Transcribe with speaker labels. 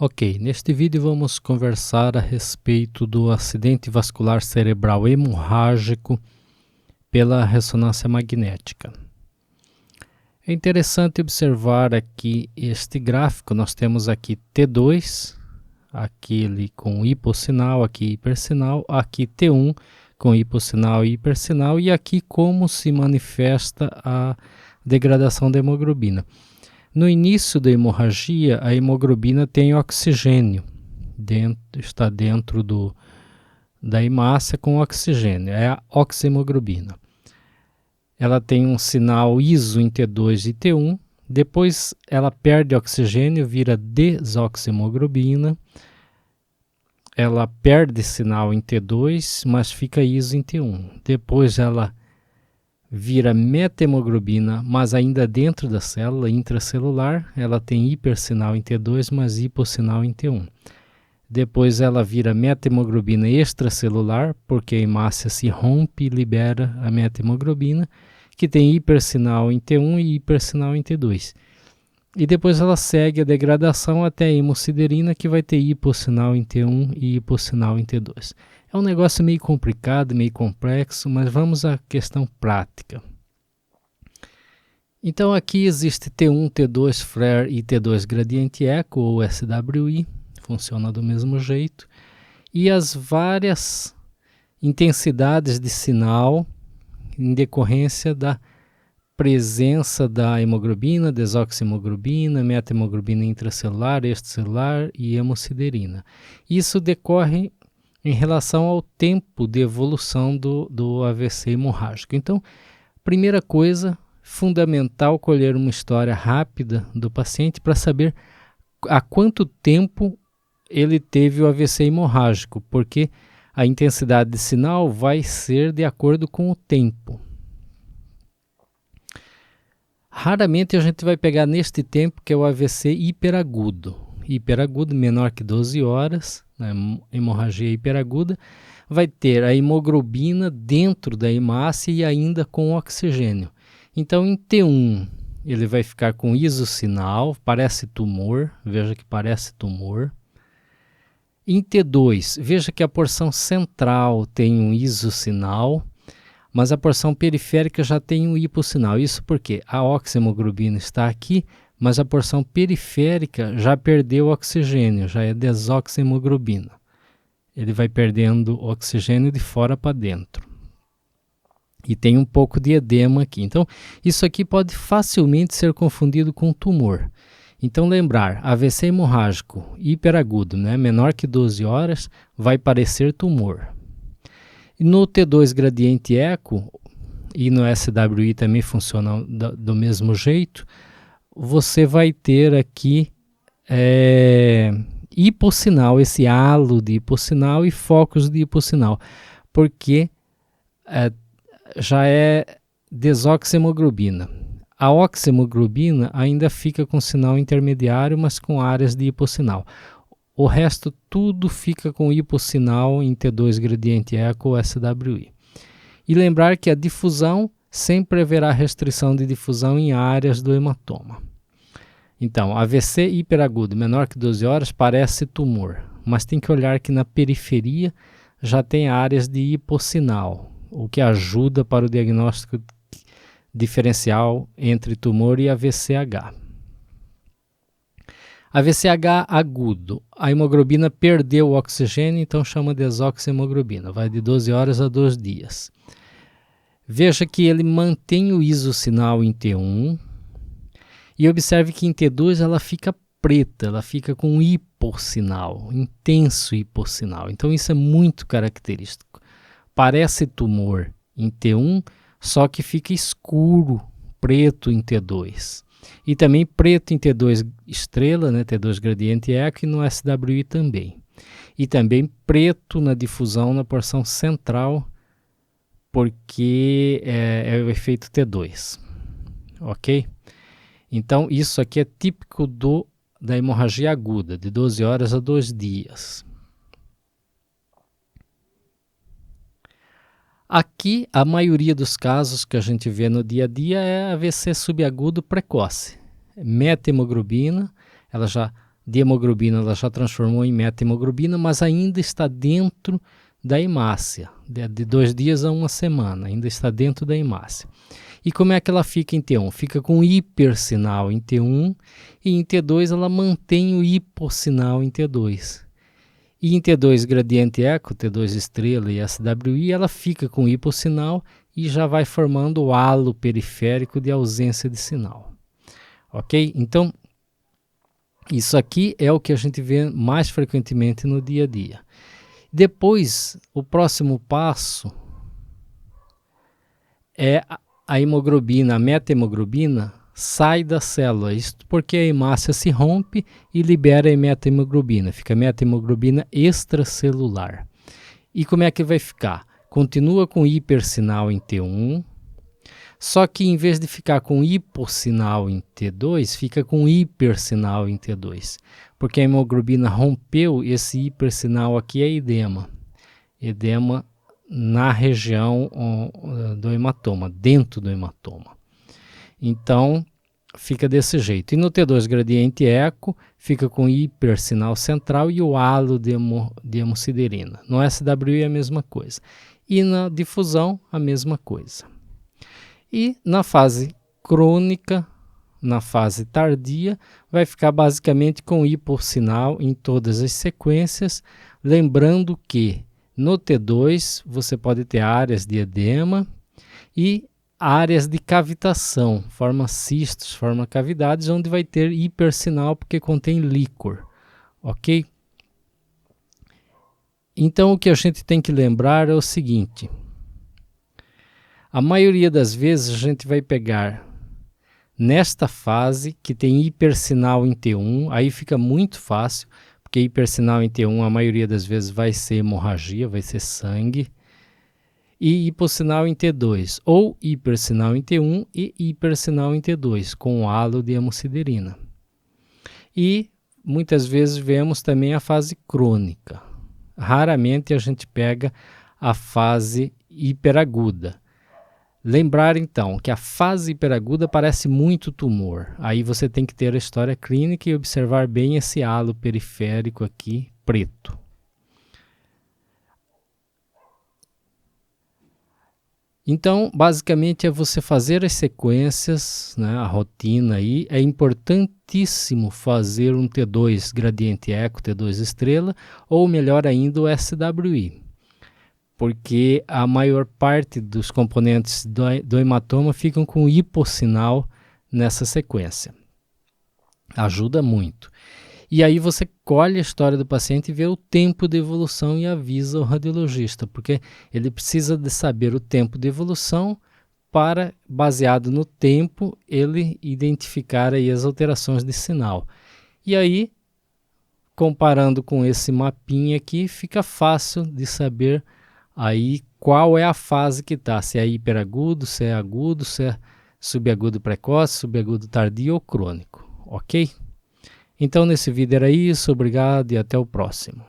Speaker 1: Ok, neste vídeo vamos conversar a respeito do acidente vascular cerebral hemorrágico pela ressonância magnética. É interessante observar aqui este gráfico. Nós temos aqui T2, aquele com hipossinal, aqui hipersinal, aqui T1 com hipossinal e hipersinal, e aqui como se manifesta a degradação da hemoglobina. No início da hemorragia, a hemoglobina tem oxigênio, está dentro da hemácia com oxigênio, é a oxihemoglobina. Ela tem um sinal iso em T2 e T1, depois ela perde oxigênio, vira desoxihemoglobina, ela perde sinal em T2, mas fica iso em T1. Depois ela vira metahemoglobina, mas ainda dentro da célula intracelular, ela tem hipersinal em T2, mas hipossinal em T1. Depois ela vira metahemoglobina extracelular, porque a hemácia se rompe e libera a metahemoglobina, que tem hipersinal em T1 e hipersinal em T2. E depois ela segue a degradação até a hemosiderina, que vai ter hipossinal em T1 e hipossinal em T2. É um negócio meio complicado, meio complexo, mas vamos à questão prática. Então aqui existe T1, T2 flare e T2 gradiente eco, ou SWI, funciona do mesmo jeito, e as várias intensidades de sinal em decorrência da presença da hemoglobina, desoxihemoglobina, metahemoglobina intracelular, extracelular e hemosiderina. Isso decorre em relação ao tempo de evolução do AVC hemorrágico. Então, primeira coisa, fundamental colher uma história rápida do paciente para saber há quanto tempo ele teve o AVC hemorrágico, porque a intensidade de sinal vai ser de acordo com o tempo. Raramente a gente vai pegar neste tempo que é o AVC hiperagudo. Hiperagudo, menor que 12 horas, né, hemorragia hiperaguda, vai ter a hemoglobina dentro da hemácia e ainda com oxigênio. Então, em T1, ele vai ficar com isosinal, parece tumor, veja que parece tumor. Em T2, veja que a porção central tem um isosinal, mas a porção periférica já tem um hipossinal. Isso porque a oxihemoglobina está aqui, mas a porção periférica já perdeu oxigênio, já é desoxihemoglobina. Ele vai perdendo oxigênio de fora para dentro. E tem um pouco de edema aqui. Então, isso aqui pode facilmente ser confundido com tumor. Então, lembrar, AVC hemorrágico hiperagudo, né, menor que 12 horas, vai parecer tumor. E no T2 gradiente eco, e no SWI também funciona do mesmo jeito, você vai ter aqui hipossinal, esse halo de hipossinal e focos de hipossinal, porque já é desoxihemoglobina. A oxihemoglobina ainda fica com sinal intermediário, mas com áreas de hipossinal. O resto tudo fica com hipossinal em T2 gradiente eco ou SWI. E lembrar que a difusão sempre haverá restrição de difusão em áreas do hematoma. Então, AVC hiperagudo menor que 12 horas parece tumor, mas tem que olhar que na periferia já tem áreas de hipossinal, o que ajuda para o diagnóstico diferencial entre tumor e AVCH. AVCH agudo, a hemoglobina perdeu o oxigênio, então chama desoxihemoglobina, vai de 12 horas a 2 dias. Veja que ele mantém o isosinal em T1 e observe que em T2 ela fica preta, ela fica com hipossinal, intenso hipossinal. Então isso é muito característico. Parece tumor em T1, só que fica escuro, preto em T2. E também preto em T2 estrela, né, T2 gradiente eco, e no SWI também. E também preto na difusão na porção central, porque é o efeito T2. Ok? Então, isso aqui é típico da hemorragia aguda, de 12 horas a 2 dias. Aqui, a maioria dos casos que a gente vê no dia a dia é AVC subagudo precoce. Metahemoglobina, ela já de hemoglobina, ela já transformou em meta-hemoglobina, mas ainda está dentro da hemácia, de 2 dias a 1 semana, ainda está dentro da hemácia. E como é que ela fica em T1? Fica com hipersinal em T1 e em T2 ela mantém o hipossinal em T2. E em T2 gradiente eco, T2 estrela e SWI, ela fica com hipossinal e já vai formando o halo periférico de ausência de sinal. Ok? Então, isso aqui é o que a gente vê mais frequentemente no dia a dia. Depois, o próximo passo é a hemoglobina, a meta-hemoglobina, sai da célula. Isso porque a hemácia se rompe e libera a meta-hemoglobina. Fica a meta-hemoglobina extracelular. E como é que vai ficar? Continua com hipersinal em T1, só que em vez de ficar com hipossinal em T2, fica com hipersinal em T2. Porque a hemoglobina rompeu, esse hipersinal aqui é edema. Edema na região do hematoma, dentro do hematoma. Então, fica desse jeito. E no T2 gradiente eco, fica com hipersinal central e o halo de hemosiderina. No SWI é a mesma coisa. E na difusão, a mesma coisa. E na fase crônica, na fase tardia, vai ficar basicamente com hipossinal em todas as sequências, lembrando que no T2 você pode ter áreas de edema e áreas de cavitação, forma cistos, forma cavidades, onde vai ter hipersinal porque contém líquor, ok? Então o que a gente tem que lembrar é o seguinte: a maioria das vezes a gente vai pegar nesta fase que tem hipersinal em T1, aí fica muito fácil, porque hipersinal em T1 a maioria das vezes vai ser hemorragia, vai ser sangue, e hipossinal em T2, ou hipersinal em T1 e hipersinal em T2, com halo de hemosiderina. E muitas vezes vemos também a fase crônica. Raramente a gente pega a fase hiperaguda. Lembrar então que a fase hiperaguda parece muito tumor. Aí você tem que ter a história clínica e observar bem esse halo periférico aqui preto. Então, basicamente é você fazer as sequências, né, a rotina aí. É importantíssimo fazer um T2 gradiente eco, T2 estrela, ou melhor ainda o SWI. Porque a maior parte dos componentes do hematoma ficam com hipossinal nessa sequência. Ajuda muito. E aí você colhe a história do paciente e vê o tempo de evolução e avisa o radiologista, porque ele precisa de saber o tempo de evolução para, baseado no tempo, ele identificar aí as alterações de sinal. E aí, comparando com esse mapinha aqui, fica fácil de saber aí qual é a fase que está, se é hiperagudo, se é agudo, se é subagudo precoce, subagudo tardio ou crônico, ok? Então nesse vídeo era isso, obrigado e até o próximo.